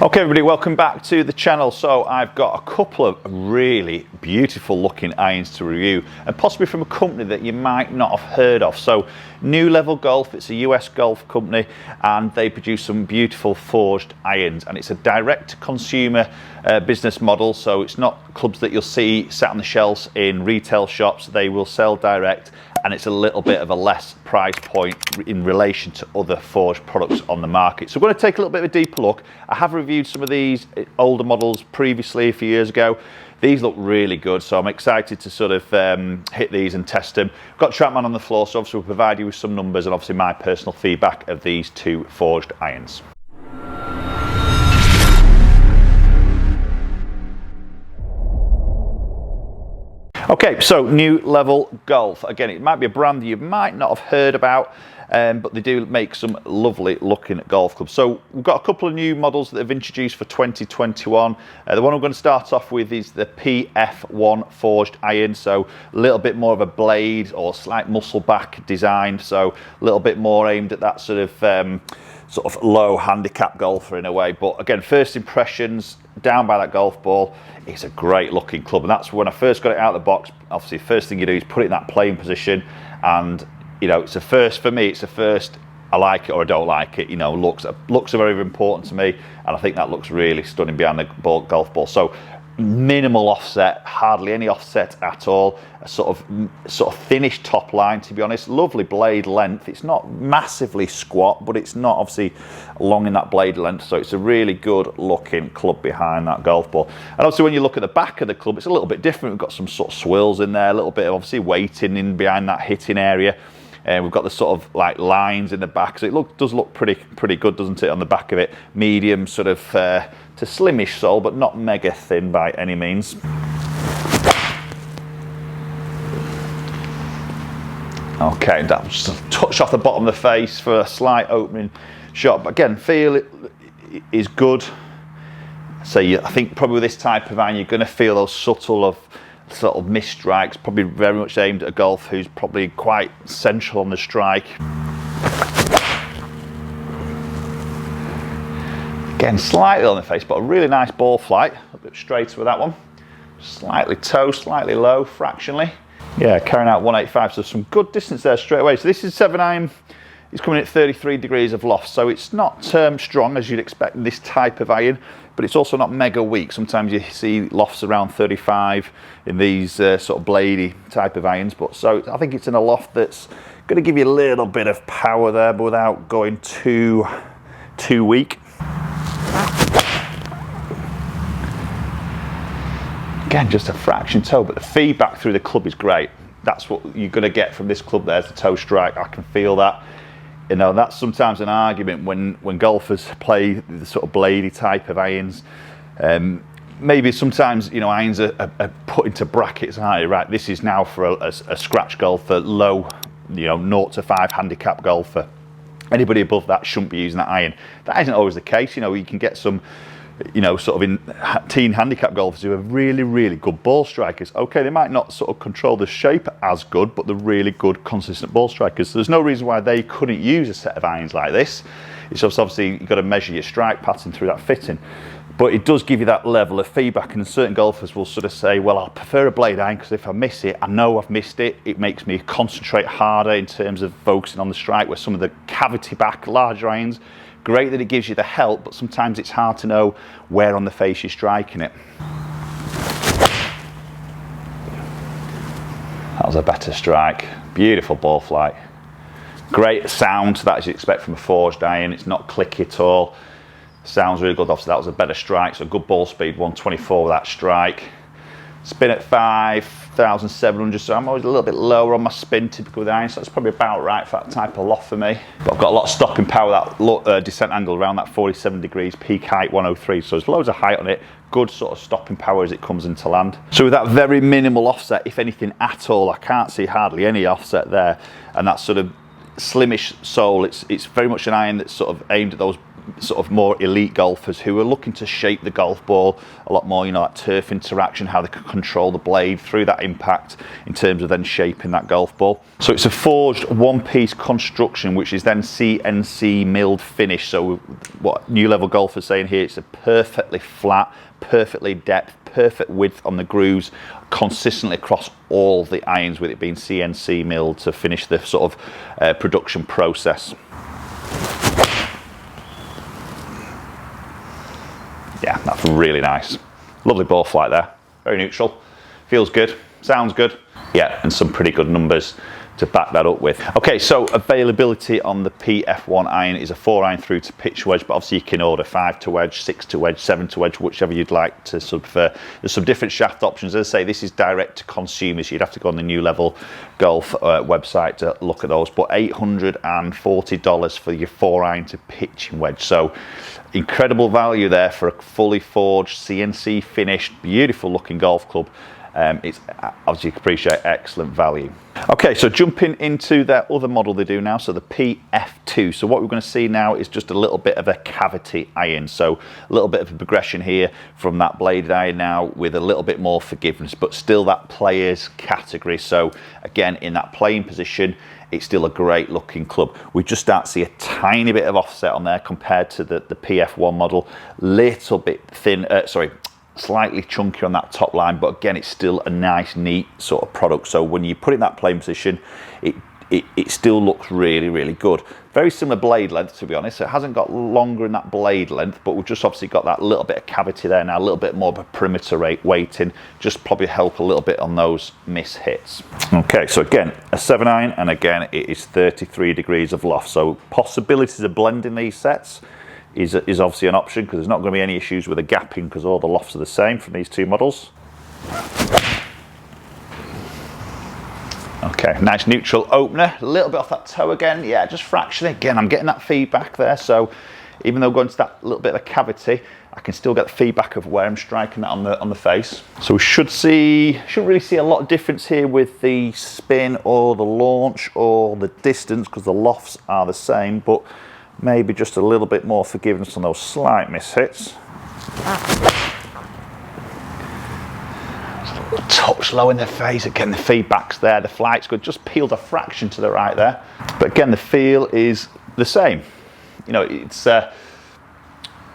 Okay everybody, welcome back to the channel. So I've got a couple of really beautiful looking irons to review, and possibly from a company that you might not have heard of. So New Level Golf, it's a US golf company, and they produce some beautiful forged irons, and it's a direct to consumer business model. So it's not clubs that you'll see sat on the shelves in retail shops. They will sell direct, and it's a little bit of a less price point in relation to other forged products on the market. So we're going to take a little bit of a deeper look. I have reviewed some of these older models previously a few years ago. These look really good, so I'm excited to sort of hit these and test them. I've got TrackMan on the floor, so obviously we'll provide you with some numbers and obviously my personal feedback of these two forged irons. Okay, so New Level Golf. Again, it might be a brand that you might not have heard about, but they do make some lovely looking golf clubs. So we've got a couple of new models that they've introduced for 2021. The one I'm going to start off with is the PF1 forged iron. So a little bit more of a blade or slight muscle back design. So a little bit more aimed at that sort of low handicap golfer in a way. But again, first impressions down by that golf ball, it's a great looking club, and that's when I first got it out of the box. Obviously, the first thing you do is put it in that playing position, and you know, it's a first for me. It's a first. I like it or I don't like it. You know, looks are very important to me, and I think that looks really stunning behind the golf ball. So minimal offset, hardly any offset at all. A sort of thinnish top line, to be honest. Lovely blade length. It's not massively squat, but it's not obviously long in that blade length. So it's a really good looking club behind that golf ball. And obviously when you look at the back of the club, it's a little bit different. We've got some sort of swirls in there, a little bit of obviously weighting in behind that hitting area. And we've got the sort of like lines in the back, so it does look pretty good, doesn't it, on the back of it? Medium sort of to slimish sole, but not mega thin by any means. Okay, that was just a touch off the bottom of the face for a slight opening shot, but again, feel it is good. So I think probably with this type of iron, you're going to feel those subtle sort of missed strikes, probably very much aimed at a golfer who's probably quite central on the strike. Again, slightly on the face, but a really nice ball flight. A bit straighter with that one. Slightly toe, slightly low, fractionally. Yeah, carrying out 185, so some good distance there straight away. So this is 7-iron. It's coming at 33 degrees of loft, so it's not strong as you'd expect in this type of iron, but it's also not mega weak. Sometimes you see lofts around 35 in these sort of bladey type of irons, but so I think it's in a loft that's going to give you a little bit of power there, but without going too weak. Again, just a fraction toe, but the feedback through the club is great. That's what you're going to get from this club. There's the toe strike. I can feel that. You know, that's sometimes an argument when golfers play the sort of bladey type of irons. Maybe sometimes, you know, irons are put into brackets, aren't they? Right, this is now for a scratch golfer, low, you know, 0 to 5 handicap golfer. Anybody above that shouldn't be using that iron. That isn't always the case. You know, you can get some, you know, sort of in teen handicap golfers who are really good ball strikers. Okay, they might not sort of control the shape as good, but they're really good consistent ball strikers. So there's no reason why they couldn't use a set of irons like this. It's just obviously you've got to measure your strike pattern through that fitting. But it does give you that level of feedback, and certain golfers will sort of say, well, I prefer a blade iron because if I miss it, I know I've missed it. It makes me concentrate harder in terms of focusing on the strike, where some of the cavity back larger irons, great that it gives you the help, but sometimes it's hard to know where on the face you're striking it. That was a better strike. Beautiful ball flight. Great sound, that as you expect from a forged iron. It's not clicky at all. Sounds really good. Obviously that was a better strike, so good ball speed, 124 with that strike. Spin at 5,700, so I'm always a little bit lower on my spin typically with iron, so that's probably about right for that type of loft for me. But I've got a lot of stopping power, that descent angle around that 47 degrees, peak height 103, so there's loads of height on it, good sort of stopping power as it comes into land. So with that very minimal offset, if anything at all, I can't see hardly any offset there, and that sort of slimish sole, it's very much an iron that's sort of aimed at those sort of more elite golfers who are looking to shape the golf ball a lot more, you know, that turf interaction, how they can control the blade through that impact in terms of then shaping that golf ball. So it's a forged one-piece construction, which is then CNC milled finish. So what New Level Golf is saying here, it's a perfectly flat, perfectly depth, perfect width on the grooves, consistently across all the irons, with it being CNC milled to finish the sort of production process. Yeah, that's really nice. Lovely ball flight there. Very neutral. Feels good. Sounds good. Yeah, and some pretty good numbers to back that up with. Okay, so availability on the PF1 iron is a 4-iron through to pitch wedge, but obviously you can order 5 to wedge, 6 to wedge, 7 to wedge, whichever you'd like to prefer. There's some different shaft options. As I say, this is direct to consumers. So you'd have to go on the New Level Golf website to look at those, but $840 for your 4-iron to pitching wedge. So incredible value there for a fully forged, CNC finished, beautiful looking golf club. It's, as you can appreciate, excellent value. Okay, so jumping into their other model they do now, so the PF2. So what we're going to see now is just a little bit of a cavity iron. So a little bit of a progression here from that bladed iron now with a little bit more forgiveness, but still that player's category. So again, in that playing position, it's still a great looking club. We just start to see a tiny bit of offset on there compared to the PF1 model. Little bit thin, slightly chunky on that top line, but again, it's still a nice, neat sort of product. So when you put it in that playing position, it still looks really, really good. Very similar blade length, to be honest. So it hasn't got longer in that blade length, but we've just obviously got that little bit of cavity there now, a little bit more of a perimeter weighting, just probably help a little bit on those miss hits. Okay, so again, a 7-iron, and again, it is 33 degrees of loft. So possibilities of blending these sets is obviously an option, because there's not going to be any issues with the gapping because all the lofts are the same from these two models. Okay, nice neutral opener, a little bit off that toe again, yeah, just fractionally. Again, I'm getting that feedback there, so even though going to that little bit of a cavity, I can still get the feedback of where I'm striking that on the face. So we shouldn't really see a lot of difference here with the spin or the launch or the distance, because the lofts are the same, but maybe just a little bit more forgiveness on those slight miss hits. A touch low in the face. Again, the feedback's there, the flight's good, just peeled a fraction to the right there, but again, the feel is the same. You know, it's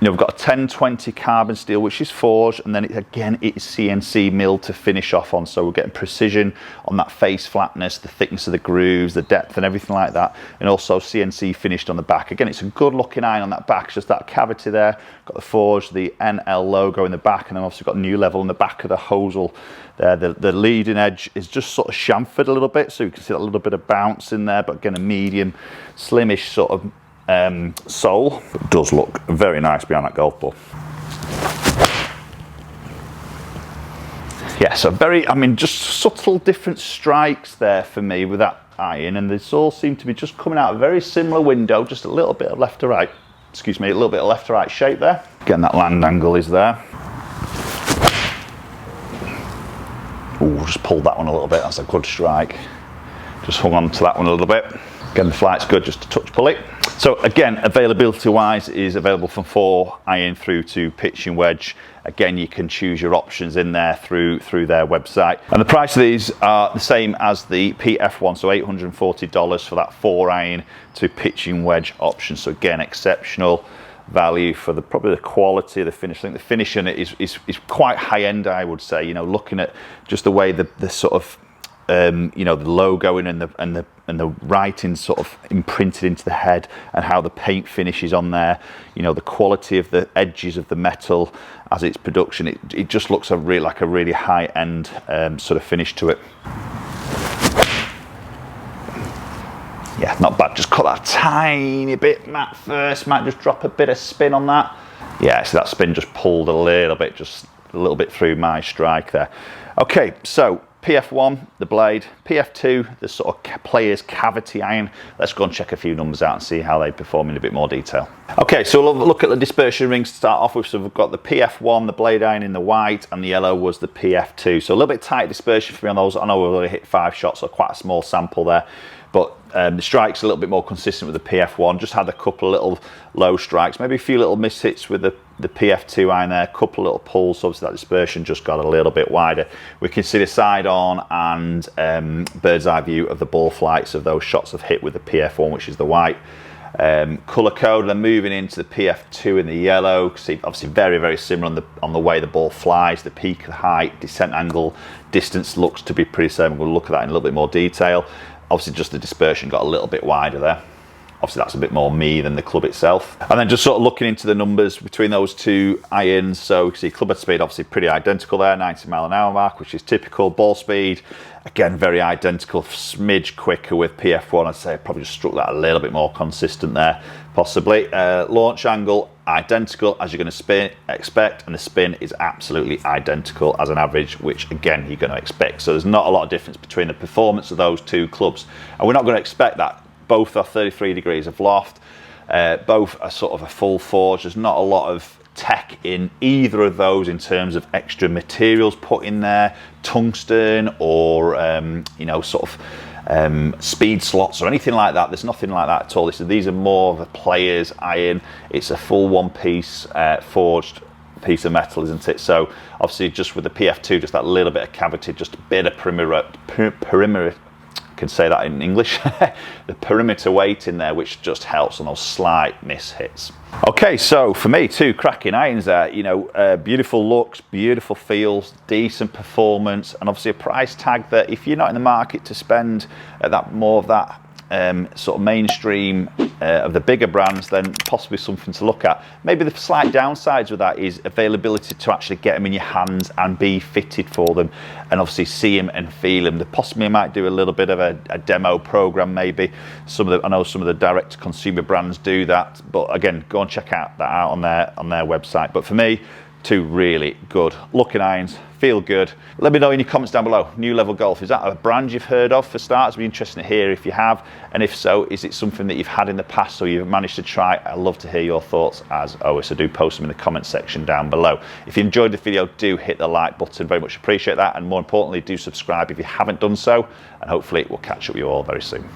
we've got a 1020 carbon steel, which is forged, and then it's CNC milled to finish off on. So we're getting precision on that face flatness, the thickness of the grooves, the depth and everything like that, and also CNC finished on the back. Again, it's a good looking iron on that back. It's just that cavity there, got the forged, the NL logo in the back, and then obviously got New Level in the back of the hosel there. The leading edge is just sort of chamfered a little bit, so you can see that little bit of bounce in there, but again, a medium, slimish sort of sole. It does look very nice behind that golf ball. Yeah, so just subtle different strikes there for me with that iron, and this all seem to be just coming out a very similar window, just a little bit of left to right, a little bit of left to right shape there. Again, that land angle is there. Ooh, just pulled that one a little bit, that's a good strike. Just hung on to that one a little bit. Again, the flight's good, just a touch pulley. So again, availability wise is available from 4-iron through to pitching wedge. Again, you can choose your options in there through their website. And the price of these are the same as the PF1, so $840 for that 4-iron to pitching wedge option. So again, exceptional value for probably the quality of the finish. I think the finish in it is quite high end, I would say. You know, looking at just the way the sort of the logoing and the writing sort of imprinted into the head, and how the paint finishes on there, you know, the quality of the edges of the metal as its production, it just looks like a really high end sort of finish to it. Yeah, not bad. Just cut that tiny bit matte first, might just drop a bit of spin on that. Yeah, so that spin just pulled a little bit through my strike there. Okay, so PF1, the blade, PF2, the sort of player's cavity iron. Let's go and check a few numbers out and see how they perform in a bit more detail. Okay, so we'll look at the dispersion rings to start off with. So we've got the PF1, the blade iron in the white, and the yellow was the PF2. So a little bit tight dispersion for me on those. I know we've already hit 5 shots, so quite a small sample there. But The strike's a little bit more consistent with the PF1. Just had a couple of little low strikes, maybe a few little miss hits with the PF2 iron there, a couple of little pulls. Obviously that dispersion just got a little bit wider. We can see the side on and bird's eye view of the ball flights of those shots of hit with the PF1, which is the white. Colour code, then moving into the PF2 in the yellow. See, obviously very, very similar on the way the ball flies, the peak, the height, descent angle, distance looks to be pretty similar. We'll look at that in a little bit more detail. Obviously just the dispersion got a little bit wider there. Obviously that's a bit more me than the club itself. And then just sort of looking into the numbers between those two irons. So you can see club head speed obviously pretty identical there, 90 mile an hour mark, which is typical. Ball speed, again, very identical, smidge quicker with PF1. I'd say I probably just struck that a little bit more consistent there, possibly. Launch angle, identical as you're going to expect, and the spin is absolutely identical as an average, which again you're going to expect. So there's not a lot of difference between the performance of those two clubs, and we're not going to expect that. Both are 33 degrees of loft, both are sort of a full forge. There's not a lot of tech in either of those in terms of extra materials put in there, tungsten or you know, sort of speed slots or anything like that. There's nothing like that at all. These are more of a player's iron. It's a full one-piece forged piece of metal, isn't it? So obviously just with the PF2, just that little bit of cavity, just a bit of perimeter, can say that in English, the perimeter weight in there, which just helps on those slight miss hits. Okay, so for me, two cracking irons there. You know, beautiful looks, beautiful feels, decent performance, and obviously a price tag that if you're not in the market to spend that more of that sort of mainstream of the bigger brands, then possibly something to look at. Maybe the slight downsides with that is availability to actually get them in your hands and be fitted for them, and obviously see them and feel them. They possibly might do a little bit of a demo program, maybe. I know some of the direct consumer brands do that, but again, go and check that out on their website. But for me, two really good looking irons, feel good. Let me know in your comments down below. New Level Golf, is that a brand you've heard of for starters? It'd be interesting to hear if you have, and if so, is it something that you've had in the past or you've managed to try? I'd love to hear your thoughts as always, so do post them in the comment section down below. If you enjoyed the video, do hit the like button, very much appreciate that, and more importantly, do subscribe if you haven't done so, and hopefully we'll catch up with you all very soon.